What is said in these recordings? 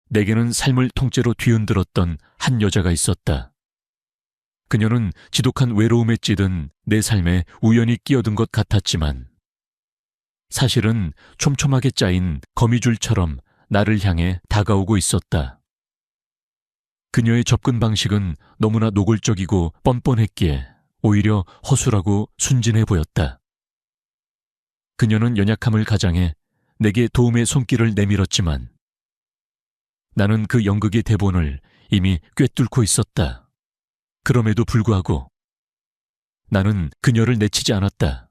내게는 삶을 통째로 뒤흔들었던 한 여자가 있었다. 그녀는 지독한 외로움에 찌든 내 삶에 우연히 끼어든 것 같았지만 사실은 촘촘하게 짜인 거미줄처럼 나를 향해 다가오고 있었다. 그녀의 접근 방식은 너무나 노골적이고 뻔뻔했기에 오히려 허술하고 순진해 보였다. 그녀는 연약함을 가장해 내게 도움의 손길을 내밀었지만 나는 그 연극의 대본을 이미 꿰뚫고 있었다. 그럼에도 불구하고 나는 그녀를 내치지 않았다.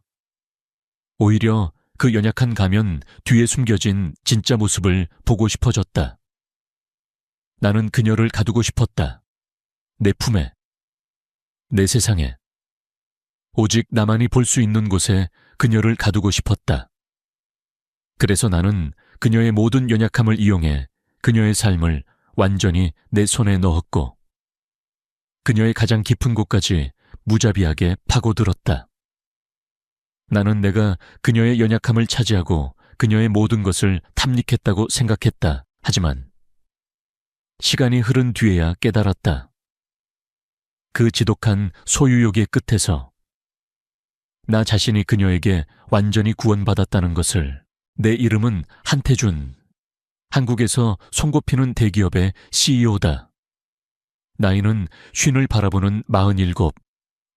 오히려 그 연약한 가면 뒤에 숨겨진 진짜 모습을 보고 싶어졌다. 나는 그녀를 가두고 싶었다. 내 품에, 내 세상에. 오직 나만이 볼 수 있는 곳에 그녀를 가두고 싶었다. 그래서 나는 그녀의 모든 연약함을 이용해 그녀의 삶을 완전히 내 손에 넣었고 그녀의 가장 깊은 곳까지 무자비하게 파고들었다. 나는 내가 그녀의 연약함을 차지하고 그녀의 모든 것을 탐닉했다고 생각했다. 하지만 시간이 흐른 뒤에야 깨달았다. 그 지독한 소유욕의 끝에서 나 자신이 그녀에게 완전히 구원받았다는 것을. 내 이름은 한태준. 한국에서 손꼽히는 대기업의 CEO다. 나이는 50을 바라보는 47.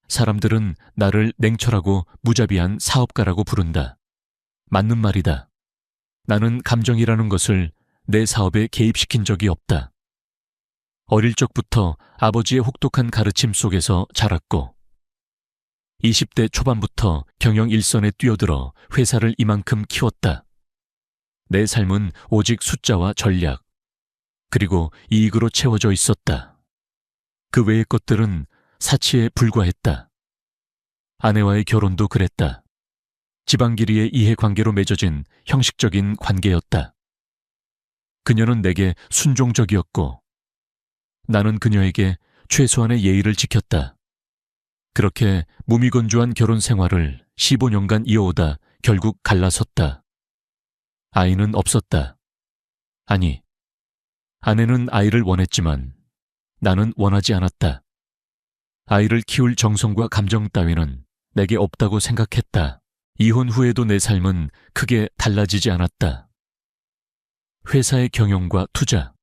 사람들은 나를 냉철하고 무자비한 사업가라고 부른다. 맞는 말이다. 나는 감정이라는 것을 내 사업에 개입시킨 적이 없다. 어릴 적부터 아버지의 혹독한 가르침 속에서 자랐고 20대 초반부터 경영 일선에 뛰어들어 회사를 이만큼 키웠다. 내 삶은 오직 숫자와 전략, 그리고 이익으로 채워져 있었다. 그 외의 것들은 사치에 불과했다. 아내와의 결혼도 그랬다. 지방길이의 이해관계로 맺어진 형식적인 관계였다. 그녀는 내게 순종적이었고 나는 그녀에게 최소한의 예의를 지켰다. 그렇게 무미건조한 결혼 생활을 15년간 이어오다 결국 갈라섰다. 아이는 없었다. 아니, 아내는 아이를 원했지만 나는 원하지 않았다. 아이를 키울 정성과 감정 따위는 내게 없다고 생각했다. 이혼 후에도 내 삶은 크게 달라지지 않았다. 회사의 경영과 투자,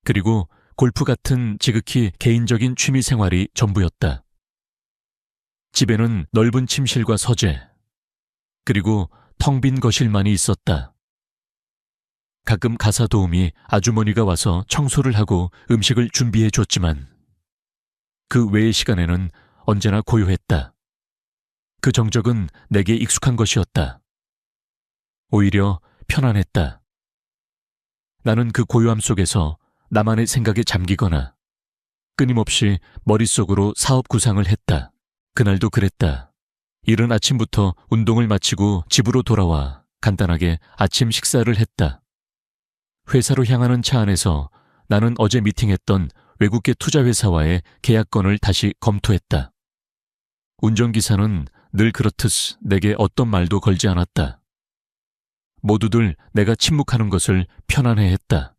그리고 골프 같은 지극히 개인적인 취미 생활이 전부였다. 집에는 넓은 침실과 서재, 그리고 텅 빈 거실만이 있었다. 가끔 가사 도우미 아주머니가 와서 청소를 하고 음식을 준비해 줬지만 그 외의 시간에는 언제나 고요했다. 그 정적은 내게 익숙한 것이었다. 오히려 편안했다. 나는 그 고요함 속에서 나만의 생각에 잠기거나 끊임없이 머릿속으로 사업 구상을 했다. 그날도 그랬다. 이른 아침부터 운동을 마치고 집으로 돌아와 간단하게 아침 식사를 했다. 회사로 향하는 차 안에서 나는 어제 미팅했던 외국계 투자회사와의 계약건을 다시 검토했다. 운전기사는 늘 그렇듯 내게 어떤 말도 걸지 않았다. 모두들 내가 침묵하는 것을 편안해했다.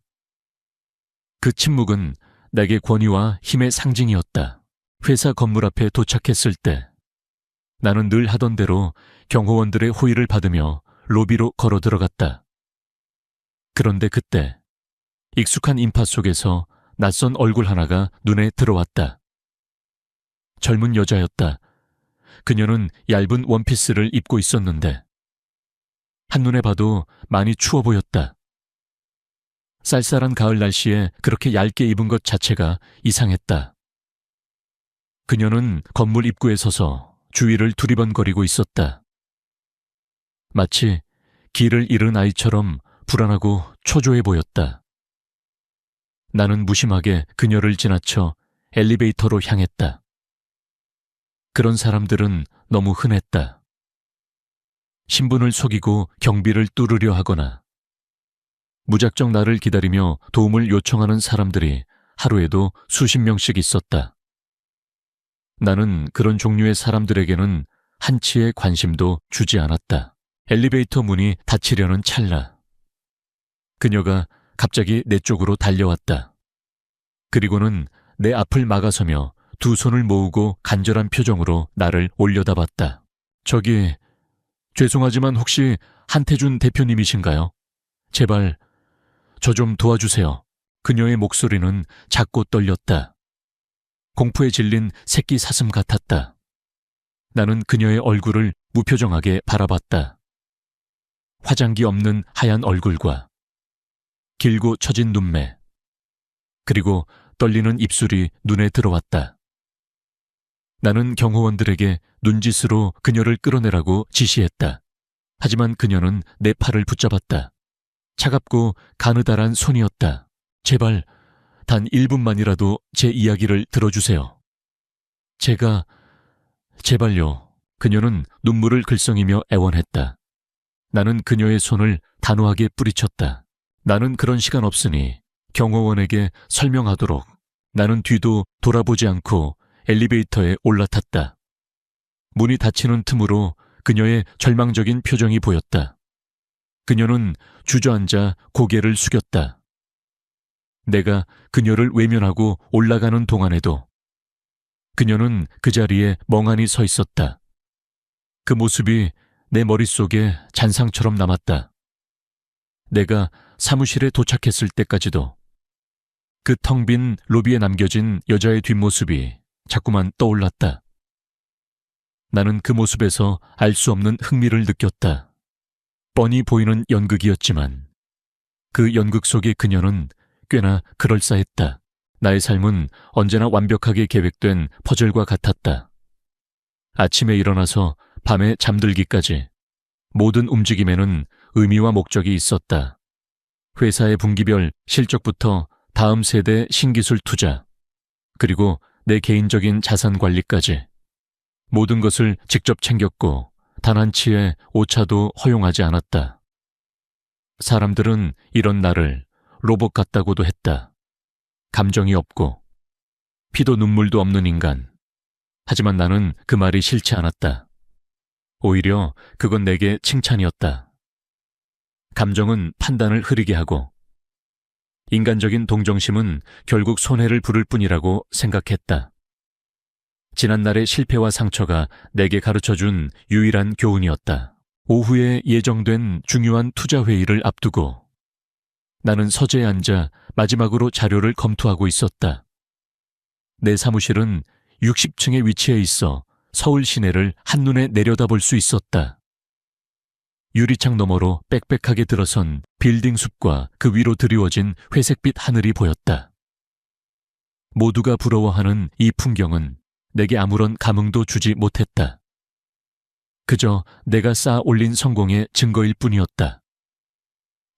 그 침묵은 내게 권위와 힘의 상징이었다. 회사 건물 앞에 도착했을 때 나는 늘 하던 대로 경호원들의 호의를 받으며 로비로 걸어 들어갔다. 그런데 그때 익숙한 인파 속에서 낯선 얼굴 하나가 눈에 들어왔다. 젊은 여자였다. 그녀는 얇은 원피스를 입고 있었는데 한눈에 봐도 많이 추워 보였다. 쌀쌀한 가을 날씨에 그렇게 얇게 입은 것 자체가 이상했다. 그녀는 건물 입구에 서서 주위를 두리번거리고 있었다. 마치 길을 잃은 아이처럼 불안하고 초조해 보였다. 나는 무심하게 그녀를 지나쳐 엘리베이터로 향했다. 그런 사람들은 너무 흔했다. 신분을 속이고 경비를 뚫으려 하거나 무작정 나를 기다리며 도움을 요청하는 사람들이 하루에도 수십 명씩 있었다. 나는 그런 종류의 사람들에게는 한치의 관심도 주지 않았다. 엘리베이터 문이 닫히려는 찰나 그녀가 갑자기 내 쪽으로 달려왔다. 그리고는 내 앞을 막아서며 두 손을 모으고 간절한 표정으로 나를 올려다봤다. 저기, 죄송하지만 혹시 한태준 대표님이신가요? 제발 저 좀 도와주세요. 그녀의 목소리는 작고 떨렸다. 공포에 질린 새끼 사슴 같았다. 나는 그녀의 얼굴을 무표정하게 바라봤다. 화장기 없는 하얀 얼굴과 길고 처진 눈매, 그리고 떨리는 입술이 눈에 들어왔다. 나는 경호원들에게 눈짓으로 그녀를 끌어내라고 지시했다. 하지만 그녀는 내 팔을 붙잡았다. 차갑고 가느다란 손이었다. 제발 단 1분만이라도 제 이야기를 들어주세요. 제발요. 그녀는 눈물을 글썽이며 애원했다. 나는 그녀의 손을 단호하게 뿌리쳤다. 나는 그런 시간 없으니 경호원에게 설명하도록. 나는 뒤도 돌아보지 않고 엘리베이터에 올라탔다. 문이 닫히는 틈으로 그녀의 절망적인 표정이 보였다. 그녀는 주저앉아 고개를 숙였다. 내가 그녀를 외면하고 올라가는 동안에도 그녀는 그 자리에 멍하니 서 있었다. 그 모습이 내 머릿속에 잔상처럼 남았다. 내가 사무실에 도착했을 때까지도 그 텅 빈 로비에 남겨진 여자의 뒷모습이 자꾸만 떠올랐다. 나는 그 모습에서 알 수 없는 흥미를 느꼈다. 뻔히 보이는 연극이었지만 그 연극 속의 그녀는 꽤나 그럴싸했다. 나의 삶은 언제나 완벽하게 계획된 퍼즐과 같았다. 아침에 일어나서 밤에 잠들기까지 모든 움직임에는 의미와 목적이 있었다. 회사의 분기별 실적부터 다음 세대 신기술 투자, 그리고 내 개인적인 자산 관리까지 모든 것을 직접 챙겼고 단 한 치의 오차도 허용하지 않았다. 사람들은 이런 나를 로봇 같다고도 했다. 감정이 없고 피도 눈물도 없는 인간. 하지만 나는 그 말이 싫지 않았다. 오히려 그건 내게 칭찬이었다. 감정은 판단을 흐리게 하고 인간적인 동정심은 결국 손해를 부를 뿐이라고 생각했다. 지난날의 실패와 상처가 내게 가르쳐준 유일한 교훈이었다. 오후에 예정된 중요한 투자 회의를 앞두고 나는 서재에 앉아 마지막으로 자료를 검토하고 있었다. 내 사무실은 60층에 위치해 있어 서울 시내를 한눈에 내려다볼 수 있었다. 유리창 너머로 빽빽하게 들어선 빌딩 숲과 그 위로 드리워진 회색빛 하늘이 보였다. 모두가 부러워하는 이 풍경은 내게 아무런 감흥도 주지 못했다. 그저 내가 쌓아 올린 성공의 증거일 뿐이었다.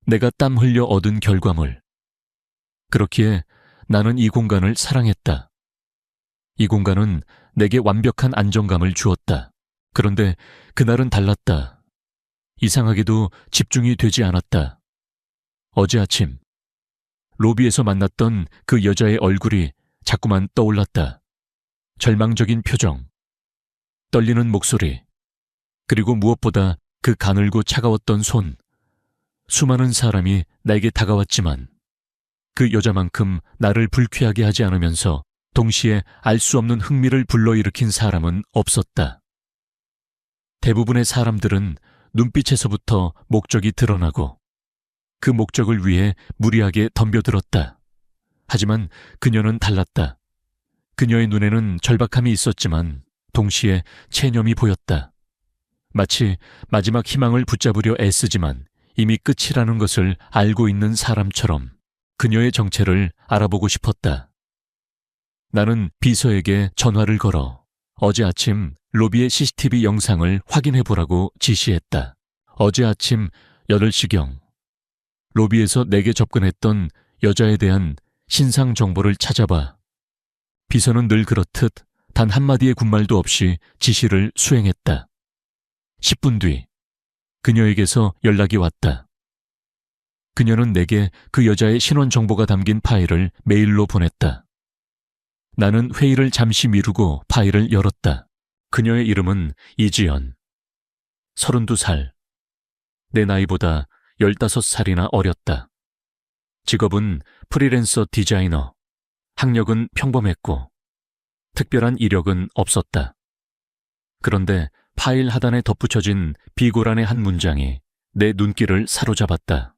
내가 땀 흘려 얻은 결과물. 그렇기에 나는 이 공간을 사랑했다. 이 공간은 내게 완벽한 안정감을 주었다. 그런데 그날은 달랐다. 이상하게도 집중이 되지 않았다. 어제 아침 로비에서 만났던 그 여자의 얼굴이 자꾸만 떠올랐다. 절망적인 표정, 떨리는 목소리, 그리고 무엇보다 그 가늘고 차가웠던 손. 수많은 사람이 나에게 다가왔지만 그 여자만큼 나를 불쾌하게 하지 않으면서 동시에 알 수 없는 흥미를 불러일으킨 사람은 없었다. 대부분의 사람들은 눈빛에서부터 목적이 드러나고 그 목적을 위해 무리하게 덤벼들었다. 하지만 그녀는 달랐다. 그녀의 눈에는 절박함이 있었지만 동시에 체념이 보였다. 마치 마지막 희망을 붙잡으려 애쓰지만 이미 끝이라는 것을 알고 있는 사람처럼 그녀의 정체를 알아보고 싶었다. 나는 비서에게 전화를 걸어 어제 아침 로비의 CCTV 영상을 확인해보라고 지시했다. 어제 아침 8시경 로비에서 내게 접근했던 여자에 대한 신상 정보를 찾아봐. 비서는 늘 그렇듯 단 한마디의 군말도 없이 지시를 수행했다. 10분 뒤 그녀에게서 연락이 왔다. 그녀는 내게 그 여자의 신원 정보가 담긴 파일을 메일로 보냈다. 나는 회의를 잠시 미루고 파일을 열었다. 그녀의 이름은 이지연. 32살. 내 나이보다 15살이나 어렸다. 직업은 프리랜서 디자이너. 학력은 평범했고 특별한 이력은 없었다. 그런데 파일 하단에 덧붙여진 비고란의 한 문장이 내 눈길을 사로잡았다.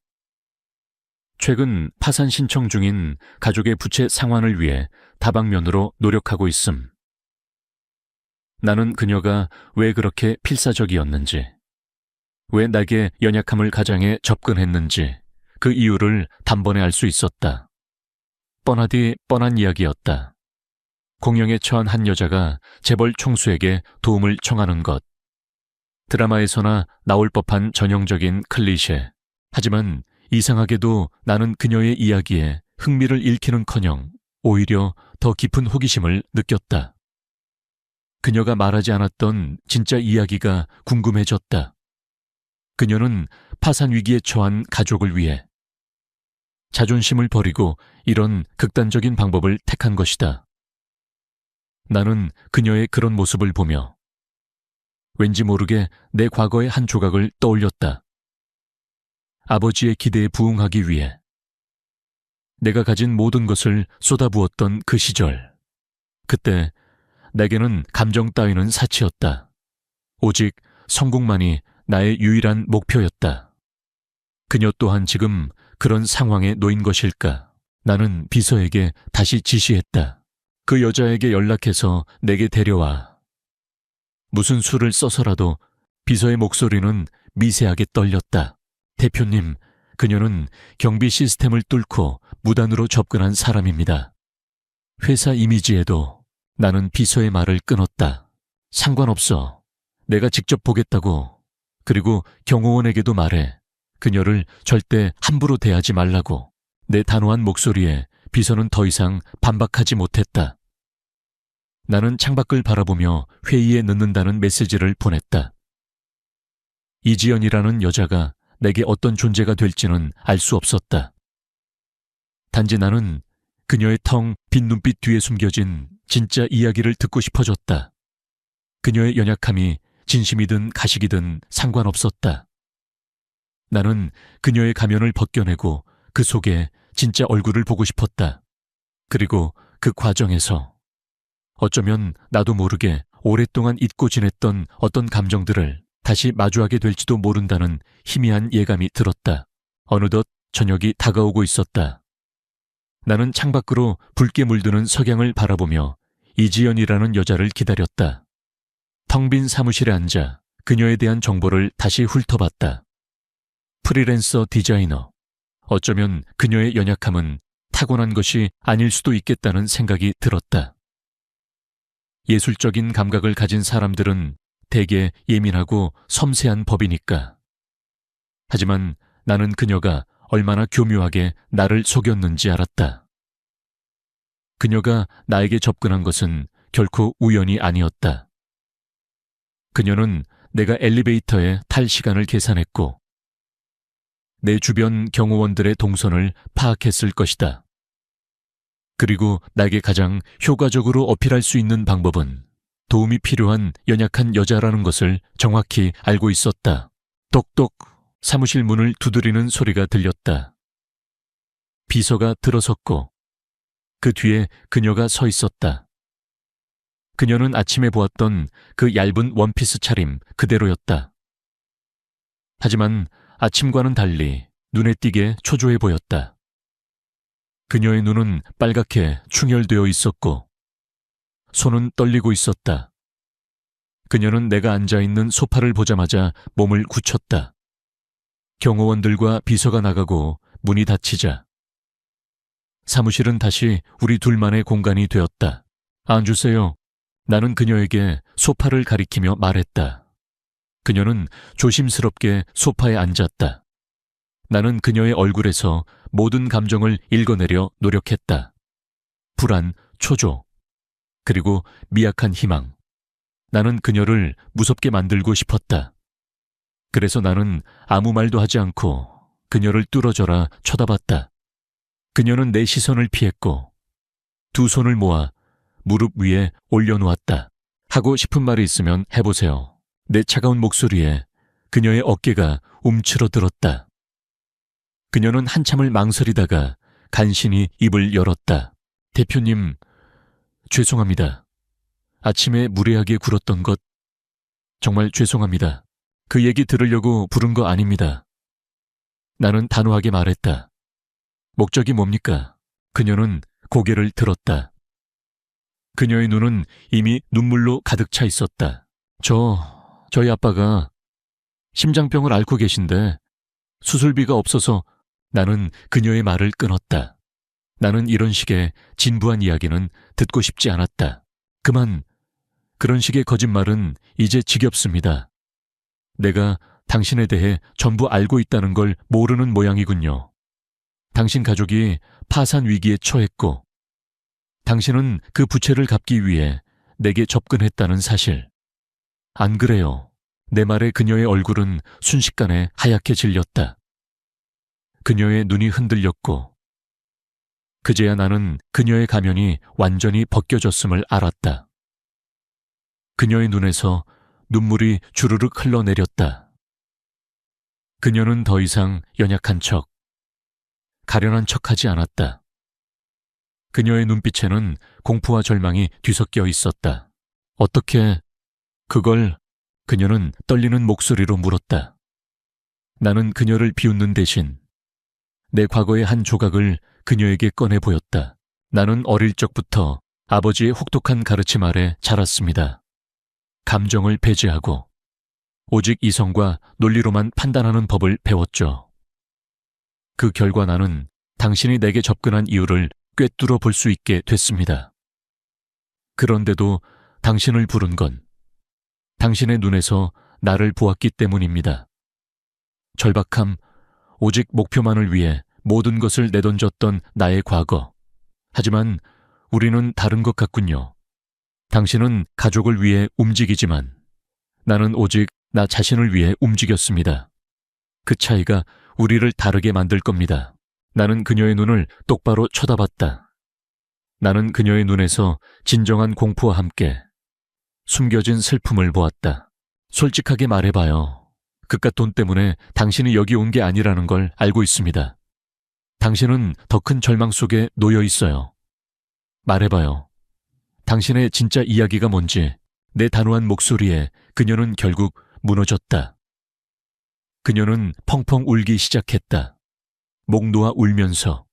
최근 파산 신청 중인 가족의 부채 상환을 위해 다방면으로 노력하고 있음. 나는 그녀가 왜 그렇게 필사적이었는지, 왜 나에게 연약함을 가장해 접근했는지 그 이유를 단번에 알 수 있었다. 뻔하디 뻔한 이야기였다. 공영에 처한 한 여자가 재벌 총수에게 도움을 청하는 것. 드라마에서나 나올 법한 전형적인 클리셰. 하지만 이상하게도 나는 그녀의 이야기에 흥미를 잃기는커녕 오히려 더 깊은 호기심을 느꼈다. 그녀가 말하지 않았던 진짜 이야기가 궁금해졌다. 그녀는 파산 위기에 처한 가족을 위해 자존심을 버리고 이런 극단적인 방법을 택한 것이다. 나는 그녀의 그런 모습을 보며 왠지 모르게 내 과거의 한 조각을 떠올렸다. 아버지의 기대에 부응하기 위해 내가 가진 모든 것을 쏟아부었던 그 시절. 그때 내게는 감정 따위는 사치였다. 오직 성공만이 나의 유일한 목표였다. 그녀 또한 지금 그런 상황에 놓인 것일까? 나는 비서에게 다시 지시했다. 그 여자에게 연락해서 내게 데려와. 무슨 수를 써서라도. 비서의 목소리는 미세하게 떨렸다. 대표님, 그녀는 경비 시스템을 뚫고 무단으로 접근한 사람입니다. 회사 이미지에도. 나는 비서의 말을 끊었다. 상관없어. 내가 직접 보겠다고. 그리고 경호원에게도 말해. 그녀를 절대 함부로 대하지 말라고. 내 단호한 목소리에 비서는 더 이상 반박하지 못했다. 나는 창밖을 바라보며 회의에 늦는다는 메시지를 보냈다. 이지연이라는 여자가 내게 어떤 존재가 될지는 알 수 없었다. 단지 나는 그녀의 텅 빈 눈빛 뒤에 숨겨진 진짜 이야기를 듣고 싶어졌다. 그녀의 연약함이 진심이든 가식이든 상관없었다. 나는 그녀의 가면을 벗겨내고 그 속에 진짜 얼굴을 보고 싶었다. 그리고 그 과정에서 어쩌면 나도 모르게 오랫동안 잊고 지냈던 어떤 감정들을 다시 마주하게 될지도 모른다는 희미한 예감이 들었다. 어느덧 저녁이 다가오고 있었다. 나는 창밖으로 붉게 물드는 석양을 바라보며 이지연이라는 여자를 기다렸다. 텅 빈 사무실에 앉아 그녀에 대한 정보를 다시 훑어봤다. 프리랜서 디자이너. 어쩌면 그녀의 연약함은 타고난 것이 아닐 수도 있겠다는 생각이 들었다. 예술적인 감각을 가진 사람들은 대개 예민하고 섬세한 법이니까. 하지만 나는 그녀가 얼마나 교묘하게 나를 속였는지 알았다. 그녀가 나에게 접근한 것은 결코 우연이 아니었다. 그녀는 내가 엘리베이터에 탈 시간을 계산했고 내 주변 경호원들의 동선을 파악했을 것이다. 그리고 나에게 가장 효과적으로 어필할 수 있는 방법은 도움이 필요한 연약한 여자라는 것을 정확히 알고 있었다. 똑똑. 사무실 문을 두드리는 소리가 들렸다. 비서가 들어섰고 그 뒤에 그녀가 서 있었다. 그녀는 아침에 보았던 그 얇은 원피스 차림 그대로였다. 하지만 아침과는 달리 눈에 띄게 초조해 보였다. 그녀의 눈은 빨갛게 충혈되어 있었고 손은 떨리고 있었다. 그녀는 내가 앉아있는 소파를 보자마자 몸을 굳혔다. 경호원들과 비서가 나가고 문이 닫히자 사무실은 다시 우리 둘만의 공간이 되었다. 앉으세요. 나는 그녀에게 소파를 가리키며 말했다. 그녀는 조심스럽게 소파에 앉았다. 나는 그녀의 얼굴에서 모든 감정을 읽어내려 노력했다. 불안, 초조, 그리고 미약한 희망. 나는 그녀를 무섭게 만들고 싶었다. 그래서 나는 아무 말도 하지 않고 그녀를 뚫어져라 쳐다봤다. 그녀는 내 시선을 피했고 두 손을 모아 무릎 위에 올려놓았다. 하고 싶은 말이 있으면 해보세요. 내 차가운 목소리에 그녀의 어깨가 움츠러들었다. 그녀는 한참을 망설이다가 간신히 입을 열었다. 대표님, 죄송합니다. 아침에 무례하게 굴었던 것 정말 죄송합니다. 그 얘기 들으려고 부른 거 아닙니다. 나는 단호하게 말했다. 목적이 뭡니까? 그녀는 고개를 들었다. 그녀의 눈은 이미 눈물로 가득 차 있었다. 저희 아빠가 심장병을 앓고 계신데 수술비가 없어서. 나는 그녀의 말을 끊었다. 나는 이런 식의 진부한 이야기는 듣고 싶지 않았다. 그만, 그런 식의 거짓말은 이제 지겹습니다. 내가 당신에 대해 전부 알고 있다는 걸 모르는 모양이군요. 당신 가족이 파산 위기에 처했고, 당신은 그 부채를 갚기 위해 내게 접근했다는 사실. 안 그래요. 내 말에 그녀의 얼굴은 순식간에 하얗게 질렸다. 그녀의 눈이 흔들렸고, 그제야 나는 그녀의 가면이 완전히 벗겨졌음을 알았다. 그녀의 눈에서 눈물이 주르륵 흘러내렸다. 그녀는 더 이상 연약한 척, 가련한 척하지 않았다. 그녀의 눈빛에는 공포와 절망이 뒤섞여 있었다. 어떻게 그걸? 그녀는 떨리는 목소리로 물었다. 나는 그녀를 비웃는 대신 내 과거의 한 조각을 그녀에게 꺼내 보였다. 나는 어릴 적부터 아버지의 혹독한 가르침 아래 자랐습니다. 감정을 배제하고 오직 이성과 논리로만 판단하는 법을 배웠죠. 그 결과 나는 당신이 내게 접근한 이유를 꿰뚫어 볼 수 있게 됐습니다. 그런데도 당신을 부른 건 당신의 눈에서 나를 보았기 때문입니다. 절박함, 오직 목표만을 위해 모든 것을 내던졌던 나의 과거. 하지만 우리는 다른 것 같군요. 당신은 가족을 위해 움직이지만 나는 오직 나 자신을 위해 움직였습니다. 그 차이가 우리를 다르게 만들 겁니다. 나는 그녀의 눈을 똑바로 쳐다봤다. 나는 그녀의 눈에서 진정한 공포와 함께 숨겨진 슬픔을 보았다. 솔직하게 말해봐요. 그깟 돈 때문에 당신이 여기 온 게 아니라는 걸 알고 있습니다. 당신은 더 큰 절망 속에 놓여 있어요. 말해봐요. 당신의 진짜 이야기가 뭔지. 내 단호한 목소리에 그녀는 결국 무너졌다. 그녀는 펑펑 울기 시작했다. 목 놓아 울면서.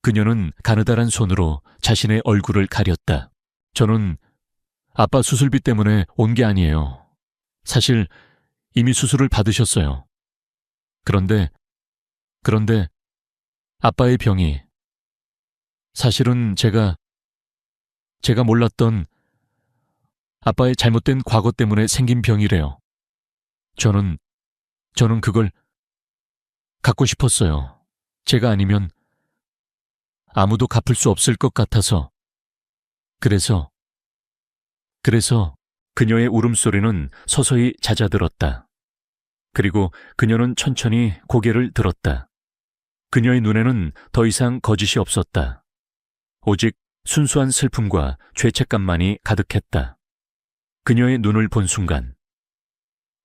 그녀는 가느다란 손으로 자신의 얼굴을 가렸다. 저는 아빠 수술비 때문에 온 게 아니에요. 사실 이미 수술을 받으셨어요. 그런데 아빠의 병이 사실은 제가 몰랐던 아빠의 잘못된 과거 때문에 생긴 병이래요. 저는 그걸 갖고 싶었어요. 제가 아니면 아무도 갚을 수 없을 것 같아서. 그래서 그녀의 울음소리는 서서히 잦아들었다. 그리고 그녀는 천천히 고개를 들었다. 그녀의 눈에는 더 이상 거짓이 없었다. 오직 순수한 슬픔과 죄책감만이 가득했다. 그녀의 눈을 본 순간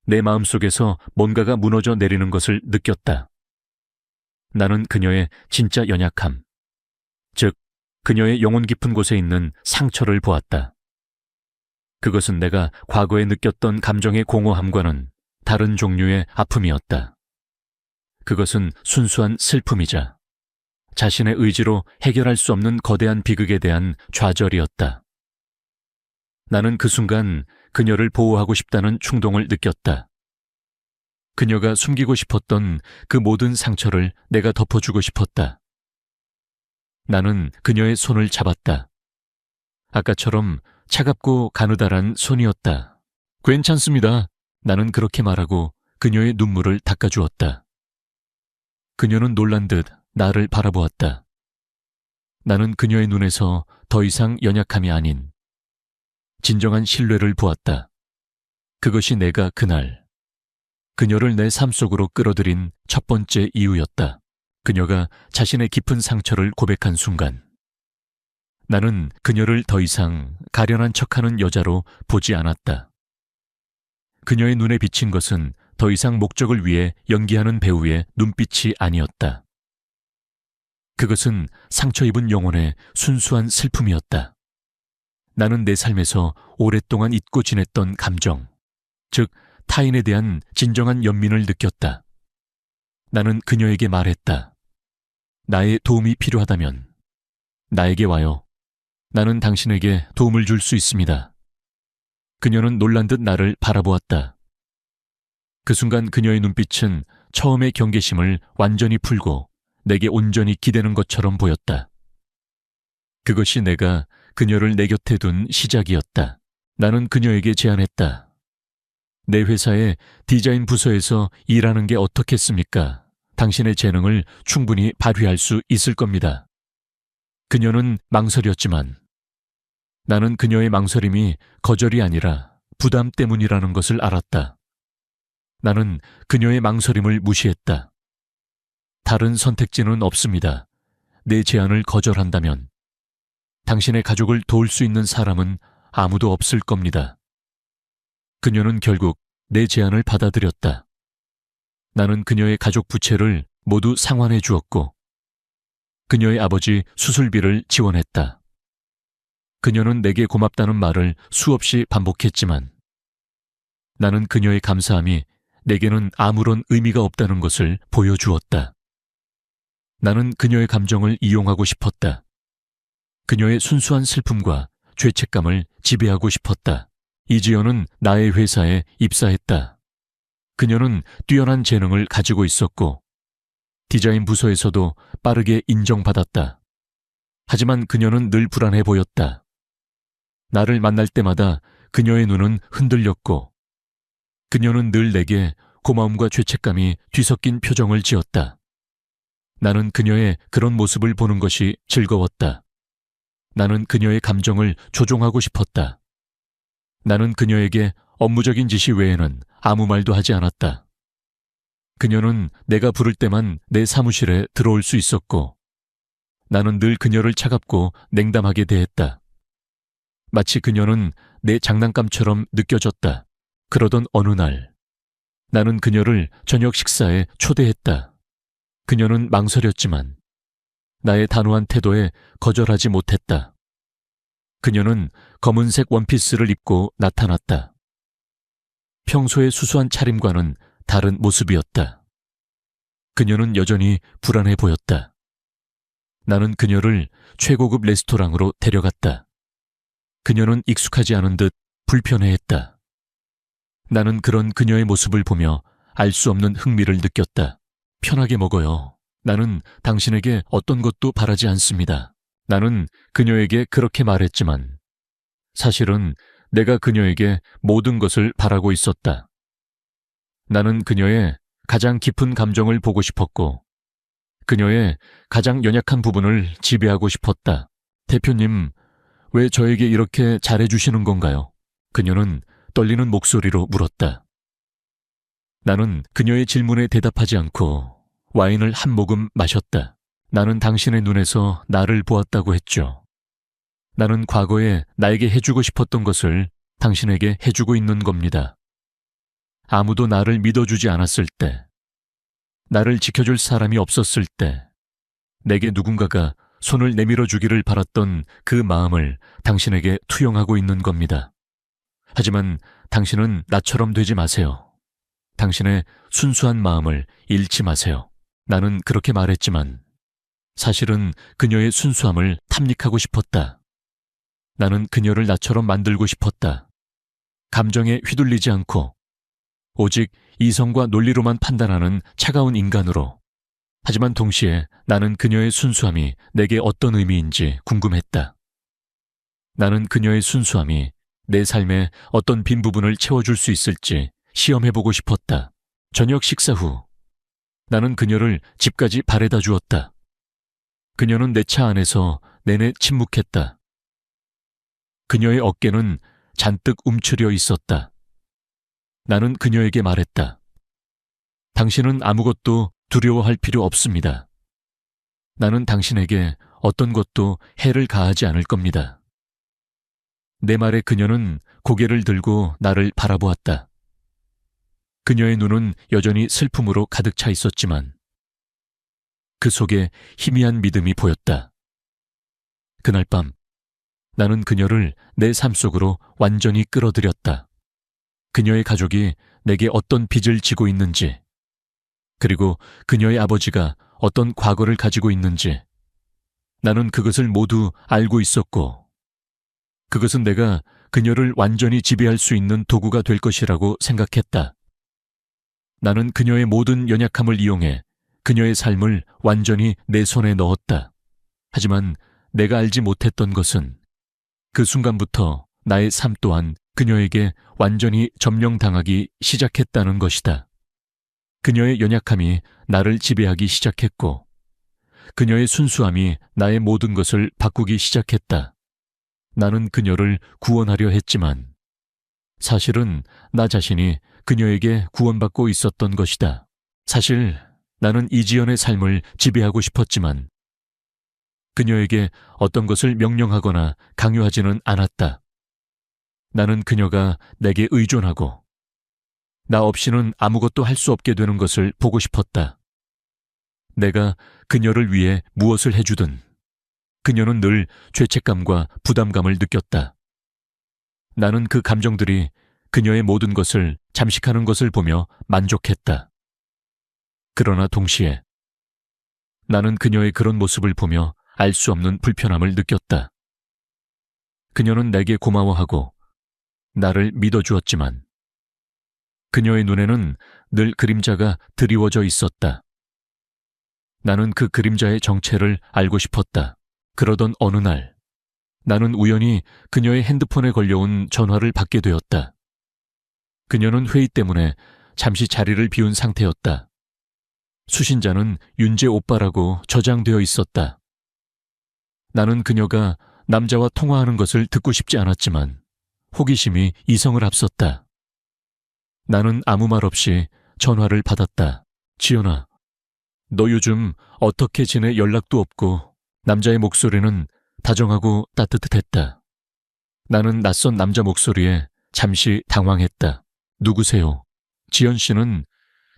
내 마음속에서 뭔가가 무너져 내리는 것을 느꼈다. 나는 그녀의 진짜 연약함, 즉 그녀의 영혼 깊은 곳에 있는 상처를 보았다. 그것은 내가 과거에 느꼈던 감정의 공허함과는 다른 종류의 아픔이었다. 그것은 순수한 슬픔이자 자신의 의지로 해결할 수 없는 거대한 비극에 대한 좌절이었다. 나는 그 순간 그녀를 보호하고 싶다는 충동을 느꼈다. 그녀가 숨기고 싶었던 그 모든 상처를 내가 덮어주고 싶었다. 나는 그녀의 손을 잡았다. 아까처럼 차갑고 가느다란 손이었다. 괜찮습니다. 나는 그렇게 말하고 그녀의 눈물을 닦아주었다. 그녀는 놀란 듯 나를 바라보았다. 나는 그녀의 눈에서 더 이상 연약함이 아닌 진정한 신뢰를 보았다. 그것이 내가 그날 그녀를 내 삶 속으로 끌어들인 첫 번째 이유였다. 그녀가 자신의 깊은 상처를 고백한 순간 나는 그녀를 더 이상 가련한 척하는 여자로 보지 않았다. 그녀의 눈에 비친 것은 더 이상 목적을 위해 연기하는 배우의 눈빛이 아니었다. 그것은 상처 입은 영혼의 순수한 슬픔이었다. 나는 내 삶에서 오랫동안 잊고 지냈던 감정, 즉 타인에 대한 진정한 연민을 느꼈다. 나는 그녀에게 말했다. 나의 도움이 필요하다면 나에게 와요. 나는 당신에게 도움을 줄 수 있습니다. 그녀는 놀란 듯 나를 바라보았다. 그 순간 그녀의 눈빛은 처음의 경계심을 완전히 풀고 내게 온전히 기대는 것처럼 보였다. 그것이 내가 그녀를 내 곁에 둔 시작이었다. 나는 그녀에게 제안했다. 내 회사의 디자인 부서에서 일하는 게 어떻겠습니까? 당신의 재능을 충분히 발휘할 수 있을 겁니다. 그녀는 망설였지만 나는 그녀의 망설임이 거절이 아니라 부담 때문이라는 것을 알았다. 나는 그녀의 망설임을 무시했다. 다른 선택지는 없습니다. 내 제안을 거절한다면 당신의 가족을 도울 수 있는 사람은 아무도 없을 겁니다. 그녀는 결국 내 제안을 받아들였다. 나는 그녀의 가족 부채를 모두 상환해 주었고 그녀의 아버지 수술비를 지원했다. 그녀는 내게 고맙다는 말을 수없이 반복했지만 나는 그녀의 감사함이 내게는 아무런 의미가 없다는 것을 보여주었다. 나는 그녀의 감정을 이용하고 싶었다. 그녀의 순수한 슬픔과 죄책감을 지배하고 싶었다. 이지연은 나의 회사에 입사했다. 그녀는 뛰어난 재능을 가지고 있었고 디자인 부서에서도 빠르게 인정받았다. 하지만 그녀는 늘 불안해 보였다. 나를 만날 때마다 그녀의 눈은 흔들렸고 그녀는 늘 내게 고마움과 죄책감이 뒤섞인 표정을 지었다. 나는 그녀의 그런 모습을 보는 것이 즐거웠다. 나는 그녀의 감정을 조종하고 싶었다. 나는 그녀에게 업무적인 지시 외에는 아무 말도 하지 않았다. 그녀는 내가 부를 때만 내 사무실에 들어올 수 있었고 나는 늘 그녀를 차갑고 냉담하게 대했다. 마치 그녀는 내 장난감처럼 느껴졌다. 그러던 어느 날 나는 그녀를 저녁 식사에 초대했다. 그녀는 망설였지만 나의 단호한 태도에 거절하지 못했다. 그녀는 검은색 원피스를 입고 나타났다. 평소의 수수한 차림과는 다른 모습이었다. 그녀는 여전히 불안해 보였다. 나는 그녀를 최고급 레스토랑으로 데려갔다. 그녀는 익숙하지 않은 듯 불편해했다. 나는 그런 그녀의 모습을 보며 알 수 없는 흥미를 느꼈다. 편하게 먹어요. 나는 당신에게 어떤 것도 바라지 않습니다. 나는 그녀에게 그렇게 말했지만 사실은 내가 그녀에게 모든 것을 바라고 있었다. 나는 그녀의 가장 깊은 감정을 보고 싶었고 그녀의 가장 연약한 부분을 지배하고 싶었다. 대표님, 왜 저에게 이렇게 잘해주시는 건가요? 그녀는 떨리는 목소리로 물었다. 나는 그녀의 질문에 대답하지 않고 와인을 한 모금 마셨다. 나는 당신의 눈에서 나를 보았다고 했죠. 나는 과거에 나에게 해주고 싶었던 것을 당신에게 해주고 있는 겁니다. 아무도 나를 믿어주지 않았을 때, 나를 지켜줄 사람이 없었을 때, 내게 누군가가 손을 내밀어 주기를 바랐던 그 마음을 당신에게 투영하고 있는 겁니다. 하지만 당신은 나처럼 되지 마세요. 당신의 순수한 마음을 잃지 마세요. 나는 그렇게 말했지만 사실은 그녀의 순수함을 탐닉하고 싶었다. 나는 그녀를 나처럼 만들고 싶었다. 감정에 휘둘리지 않고 오직 이성과 논리로만 판단하는 차가운 인간으로. 하지만 동시에 나는 그녀의 순수함이 내게 어떤 의미인지 궁금했다. 나는 그녀의 순수함이 내 삶에 어떤 빈 부분을 채워줄 수 있을지 시험해보고 싶었다. 저녁 식사 후 나는 그녀를 집까지 바래다 주었다. 그녀는 내 차 안에서 내내 침묵했다. 그녀의 어깨는 잔뜩 움츠려 있었다. 나는 그녀에게 말했다. 당신은 아무것도 두려워할 필요 없습니다. 나는 당신에게 어떤 것도 해를 가하지 않을 겁니다. 내 말에 그녀는 고개를 들고 나를 바라보았다. 그녀의 눈은 여전히 슬픔으로 가득 차 있었지만 그 속에 희미한 믿음이 보였다. 그날 밤 나는 그녀를 내 삶 속으로 완전히 끌어들였다. 그녀의 가족이 내게 어떤 빚을 지고 있는지, 그리고 그녀의 아버지가 어떤 과거를 가지고 있는지 나는 그것을 모두 알고 있었고, 그것은 내가 그녀를 완전히 지배할 수 있는 도구가 될 것이라고 생각했다. 나는 그녀의 모든 연약함을 이용해 그녀의 삶을 완전히 내 손에 넣었다. 하지만 내가 알지 못했던 것은 그 순간부터 나의 삶 또한 그녀에게 완전히 점령당하기 시작했다는 것이다. 그녀의 연약함이 나를 지배하기 시작했고, 그녀의 순수함이 나의 모든 것을 바꾸기 시작했다. 나는 그녀를 구원하려 했지만 사실은 나 자신이 그녀에게 구원받고 있었던 것이다. 사실 나는 이지연의 삶을 지배하고 싶었지만 그녀에게 어떤 것을 명령하거나 강요하지는 않았다. 나는 그녀가 내게 의존하고 나 없이는 아무것도 할 수 없게 되는 것을 보고 싶었다. 내가 그녀를 위해 무엇을 해주든 그녀는 늘 죄책감과 부담감을 느꼈다. 나는 그 감정들이 그녀의 모든 것을 잠식하는 것을 보며 만족했다. 그러나 동시에 나는 그녀의 그런 모습을 보며 알 수 없는 불편함을 느꼈다. 그녀는 내게 고마워하고 나를 믿어주었지만 그녀의 눈에는 늘 그림자가 드리워져 있었다. 나는 그 그림자의 정체를 알고 싶었다. 그러던 어느 날 나는 우연히 그녀의 핸드폰에 걸려온 전화를 받게 되었다. 그녀는 회의 때문에 잠시 자리를 비운 상태였다. 수신자는 윤재 오빠라고 저장되어 있었다. 나는 그녀가 남자와 통화하는 것을 듣고 싶지 않았지만 호기심이 이성을 앞섰다. 나는 아무 말 없이 전화를 받았다. 지연아, 너 요즘 어떻게 지내? 연락도 없고. 남자의 목소리는 다정하고 따뜻했다. 나는 낯선 남자 목소리에 잠시 당황했다. 누구세요? 지연 씨는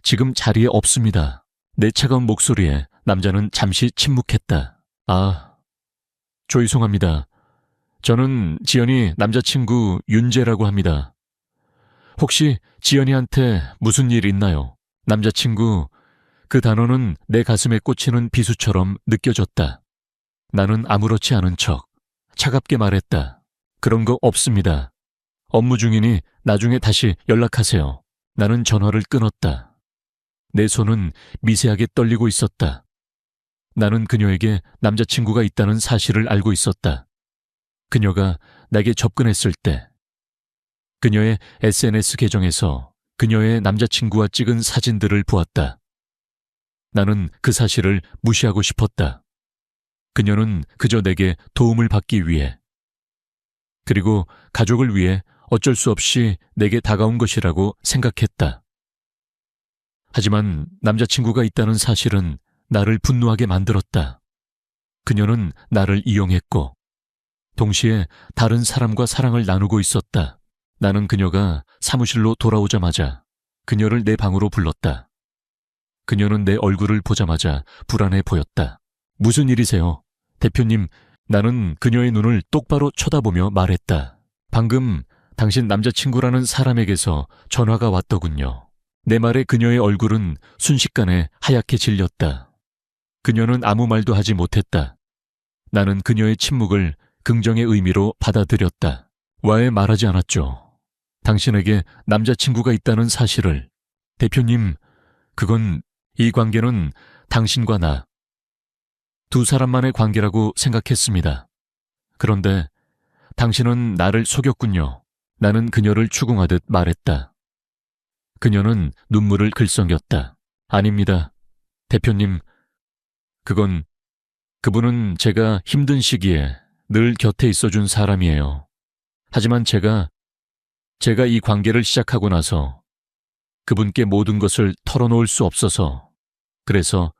지금 자리에 없습니다. 내 차가운 목소리에 남자는 잠시 침묵했다. 아, 죄송합니다. 저는 지연이 남자친구 윤재라고 합니다. 혹시 지연이한테 무슨 일 있나요? 남자친구, 그 단어는 내 가슴에 꽂히는 비수처럼 느껴졌다. 나는 아무렇지 않은 척 차갑게 말했다. 그런 거 없습니다. 업무 중이니 나중에 다시 연락하세요. 나는 전화를 끊었다. 내 손은 미세하게 떨리고 있었다. 나는 그녀에게 남자친구가 있다는 사실을 알고 있었다. 그녀가 내게 접근했을 때 그녀의 SNS 계정에서 그녀의 남자친구와 찍은 사진들을 보았다. 나는 그 사실을 무시하고 싶었다. 그녀는 그저 내게 도움을 받기 위해, 그리고 가족을 위해 어쩔 수 없이 내게 다가온 것이라고 생각했다. 하지만 남자친구가 있다는 사실은 나를 분노하게 만들었다. 그녀는 나를 이용했고 동시에 다른 사람과 사랑을 나누고 있었다. 나는 그녀가 사무실로 돌아오자마자 그녀를 내 방으로 불렀다. 그녀는 내 얼굴을 보자마자 불안해 보였다. 무슨 일이세요? 대표님, 나는 그녀의 눈을 똑바로 쳐다보며 말했다. 방금 당신 남자친구라는 사람에게서 전화가 왔더군요. 내 말에 그녀의 얼굴은 순식간에 하얗게 질렸다. 그녀는 아무 말도 하지 못했다. 나는 그녀의 침묵을 긍정의 의미로 받아들였다. 왜 말하지 않았죠? 당신에게 남자친구가 있다는 사실을. 대표님, 그건 이 관계는 당신과 나, 두 사람만의 관계라고 생각했습니다. 그런데 당신은 나를 속였군요. 나는 그녀를 추궁하듯 말했다. 그녀는 눈물을 글썽였다. 아닙니다. 대표님, 그분은 제가 힘든 시기에 늘 곁에 있어준 사람이에요. 하지만 제가 이 관계를 시작하고 나서 그분께 모든 것을 털어놓을 수 없어서, 그래서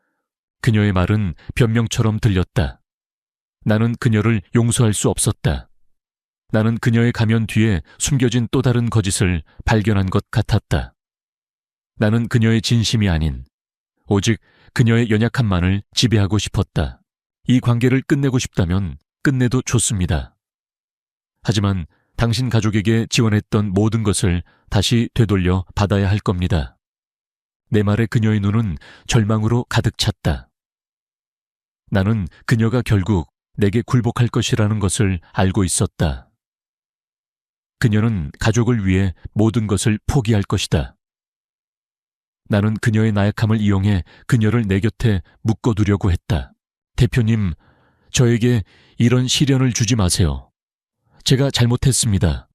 그녀의 말은 변명처럼 들렸다. 나는 그녀를 용서할 수 없었다. 나는 그녀의 가면 뒤에 숨겨진 또 다른 거짓을 발견한 것 같았다. 나는 그녀의 진심이 아닌 오직 그녀의 연약함만을 지배하고 싶었다. 이 관계를 끝내고 싶다면 끝내도 좋습니다. 하지만 당신 가족에게 지원했던 모든 것을 다시 되돌려 받아야 할 겁니다. 내 말에 그녀의 눈은 절망으로 가득 찼다. 나는 그녀가 결국 내게 굴복할 것이라는 것을 알고 있었다. 그녀는 가족을 위해 모든 것을 포기할 것이다. 나는 그녀의 나약함을 이용해 그녀를 내 곁에 묶어두려고 했다. 대표님, 저에게 이런 시련을 주지 마세요. 제가 잘못했습니다.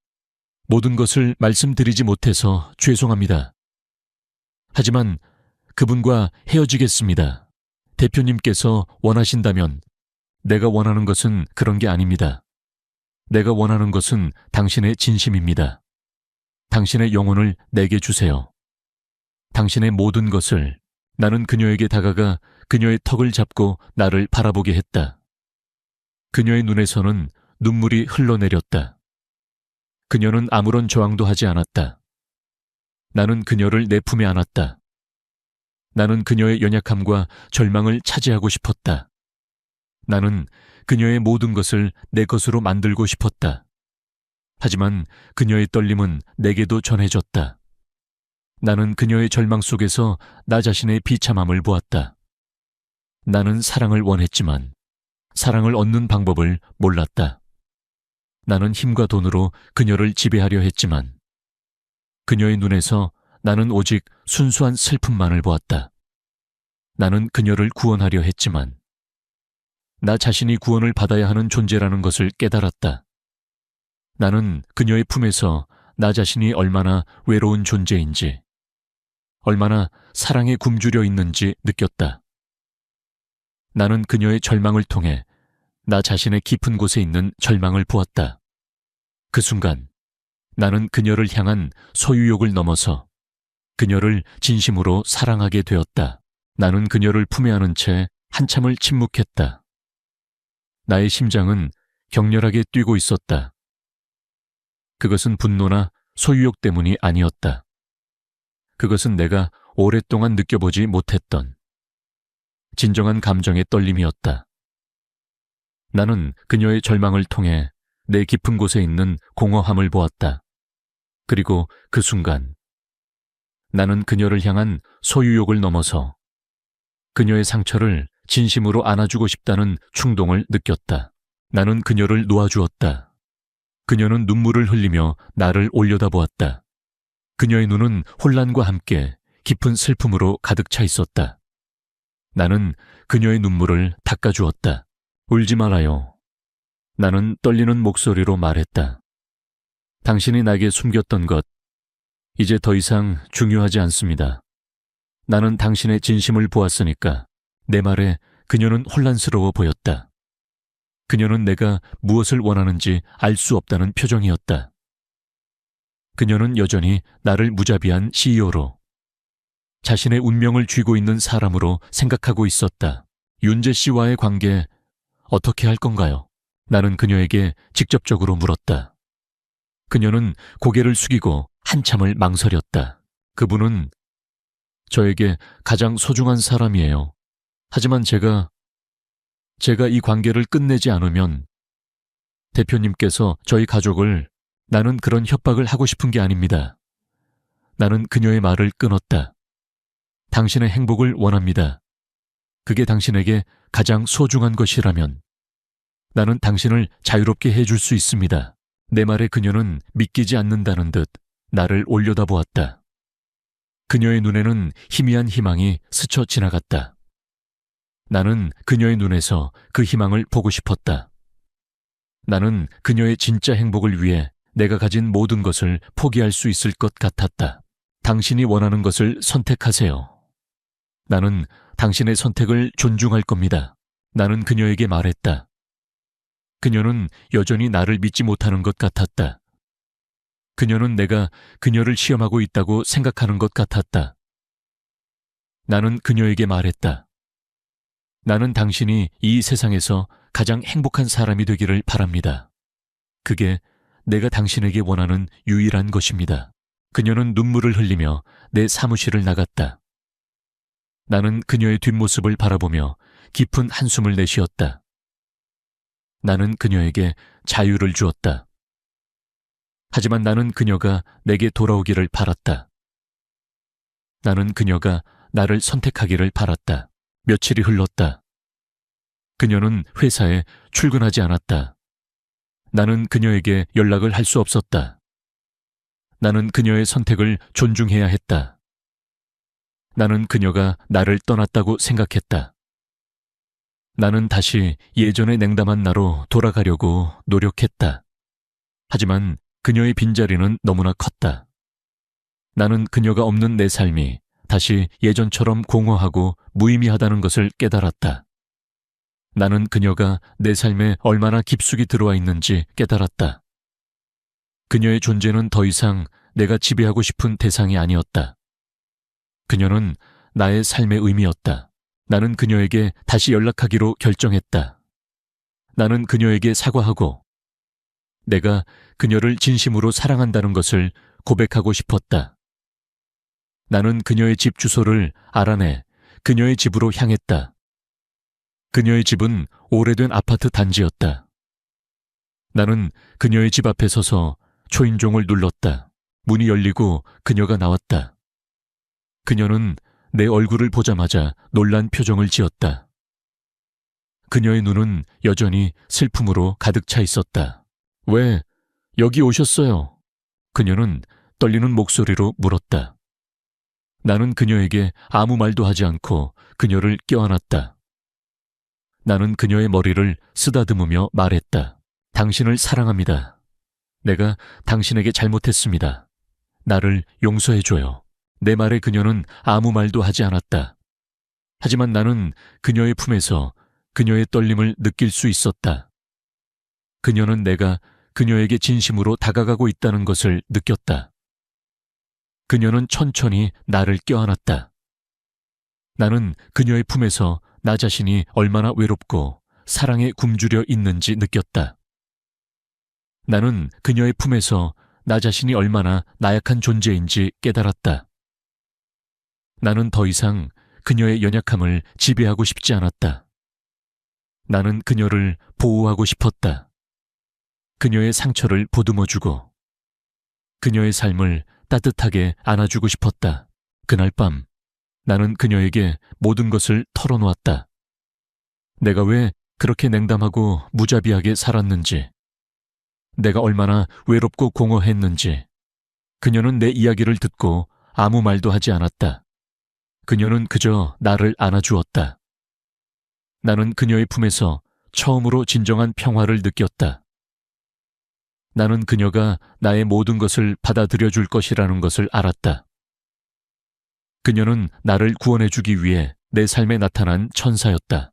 모든 것을 말씀드리지 못해서 죄송합니다. 하지만 그분과 헤어지겠습니다. 대표님께서 원하신다면 내가 원하는 것은 그런 게 아닙니다. 내가 원하는 것은 당신의 진심입니다. 당신의 영혼을 내게 주세요. 당신의 모든 것을. 나는 그녀에게 다가가 그녀의 턱을 잡고 나를 바라보게 했다. 그녀의 눈에서는 눈물이 흘러내렸다. 그녀는 아무런 저항도 하지 않았다. 나는 그녀를 내 품에 안았다. 나는 그녀의 연약함과 절망을 차지하고 싶었다. 나는 그녀의 모든 것을 내 것으로 만들고 싶었다. 하지만 그녀의 떨림은 내게도 전해졌다. 나는 그녀의 절망 속에서 나 자신의 비참함을 보았다. 나는 사랑을 원했지만 사랑을 얻는 방법을 몰랐다. 나는 힘과 돈으로 그녀를 지배하려 했지만 그녀의 눈에서 나는 오직 순수한 슬픔만을 보았다. 나는 그녀를 구원하려 했지만 나 자신이 구원을 받아야 하는 존재라는 것을 깨달았다. 나는 그녀의 품에서 나 자신이 얼마나 외로운 존재인지, 얼마나 사랑에 굶주려 있는지 느꼈다. 나는 그녀의 절망을 통해 나 자신의 깊은 곳에 있는 절망을 보았다. 그 순간 나는 그녀를 향한 소유욕을 넘어서 그녀를 진심으로 사랑하게 되었다. 나는 그녀를 품에 안은 채 한참을 침묵했다. 나의 심장은 격렬하게 뛰고 있었다. 그것은 분노나 소유욕 때문이 아니었다. 그것은 내가 오랫동안 느껴보지 못했던 진정한 감정의 떨림이었다. 나는 그녀의 절망을 통해 내 깊은 곳에 있는 공허함을 보았다. 그리고 그 순간 나는 그녀를 향한 소유욕을 넘어서 그녀의 상처를 진심으로 안아주고 싶다는 충동을 느꼈다. 나는 그녀를 놓아주었다. 그녀는 눈물을 흘리며 나를 올려다보았다. 그녀의 눈은 혼란과 함께 깊은 슬픔으로 가득 차 있었다. 나는 그녀의 눈물을 닦아주었다. 울지 말아요. 나는 떨리는 목소리로 말했다. 당신이 나에게 숨겼던 것, 이제 더 이상 중요하지 않습니다. 나는 당신의 진심을 보았으니까. 내 말에 그녀는 혼란스러워 보였다. 그녀는 내가 무엇을 원하는지 알 수 없다는 표정이었다. 그녀는 여전히 나를 무자비한 CEO로, 자신의 운명을 쥐고 있는 사람으로 생각하고 있었다. 윤재 씨와의 관계 어떻게 할 건가요? 나는 그녀에게 직접적으로 물었다. 그녀는 고개를 숙이고 한참을 망설였다. 그분은 저에게 가장 소중한 사람이에요. 하지만 제가 이 관계를 끝내지 않으면 대표님께서 저희 가족을, 나는 그런 협박을 하고 싶은 게 아닙니다. 나는 그녀의 말을 끊었다. 당신의 행복을 원합니다. 그게 당신에게 가장 소중한 것이라면 나는 당신을 자유롭게 해줄 수 있습니다. 내 말에 그녀는 믿기지 않는다는 듯 나를 올려다보았다. 그녀의 눈에는 희미한 희망이 스쳐 지나갔다. 나는 그녀의 눈에서 그 희망을 보고 싶었다. 나는 그녀의 진짜 행복을 위해 내가 가진 모든 것을 포기할 수 있을 것 같았다. 당신이 원하는 것을 선택하세요. 나는 당신의 선택을 존중할 겁니다. 나는 그녀에게 말했다. 그녀는 여전히 나를 믿지 못하는 것 같았다. 그녀는 내가 그녀를 시험하고 있다고 생각하는 것 같았다. 나는 그녀에게 말했다. 나는 당신이 이 세상에서 가장 행복한 사람이 되기를 바랍니다. 그게 내가 당신에게 원하는 유일한 것입니다. 그녀는 눈물을 흘리며 내 사무실을 나갔다. 나는 그녀의 뒷모습을 바라보며 깊은 한숨을 내쉬었다. 나는 그녀에게 자유를 주었다. 하지만 나는 그녀가 내게 돌아오기를 바랐다. 나는 그녀가 나를 선택하기를 바랐다. 며칠이 흘렀다. 그녀는 회사에 출근하지 않았다. 나는 그녀에게 연락을 할 수 없었다. 나는 그녀의 선택을 존중해야 했다. 나는 그녀가 나를 떠났다고 생각했다. 나는 다시 예전의 냉담한 나로 돌아가려고 노력했다. 하지만 그녀의 빈자리는 너무나 컸다. 나는 그녀가 없는 내 삶이 다시 예전처럼 공허하고 무의미하다는 것을 깨달았다. 나는 그녀가 내 삶에 얼마나 깊숙이 들어와 있는지 깨달았다. 그녀의 존재는 더 이상 내가 지배하고 싶은 대상이 아니었다. 그녀는 나의 삶의 의미였다. 나는 그녀에게 다시 연락하기로 결정했다. 나는 그녀에게 사과하고 내가 그녀를 진심으로 사랑한다는 것을 고백하고 싶었다. 나는 그녀의 집 주소를 알아내 그녀의 집으로 향했다. 그녀의 집은 오래된 아파트 단지였다. 나는 그녀의 집 앞에 서서 초인종을 눌렀다. 문이 열리고 그녀가 나왔다. 그녀는 내 얼굴을 보자마자 놀란 표정을 지었다. 그녀의 눈은 여전히 슬픔으로 가득 차 있었다. 왜 여기 오셨어요? 그녀는 떨리는 목소리로 물었다. 나는 그녀에게 아무 말도 하지 않고 그녀를 껴안았다. 나는 그녀의 머리를 쓰다듬으며 말했다. 당신을 사랑합니다. 내가 당신에게 잘못했습니다. 나를 용서해줘요. 내 말에 그녀는 아무 말도 하지 않았다. 하지만 나는 그녀의 품에서 그녀의 떨림을 느낄 수 있었다. 그녀는 내가 그녀에게 진심으로 다가가고 있다는 것을 느꼈다. 그녀는 천천히 나를 껴안았다. 나는 그녀의 품에서 나 자신이 얼마나 외롭고 사랑에 굶주려 있는지 느꼈다. 나는 그녀의 품에서 나 자신이 얼마나 나약한 존재인지 깨달았다. 나는 더 이상 그녀의 연약함을 지배하고 싶지 않았다. 나는 그녀를 보호하고 싶었다. 그녀의 상처를 보듬어주고 그녀의 삶을 따뜻하게 안아주고 싶었다. 그날 밤 나는 그녀에게 모든 것을 털어놓았다. 내가 왜 그렇게 냉담하고 무자비하게 살았는지, 내가 얼마나 외롭고 공허했는지. 그녀는 내 이야기를 듣고 아무 말도 하지 않았다. 그녀는 그저 나를 안아주었다. 나는 그녀의 품에서 처음으로 진정한 평화를 느꼈다. 나는 그녀가 나의 모든 것을 받아들여 줄 것이라는 것을 알았다. 그녀는 나를 구원해주기 위해 내 삶에 나타난 천사였다.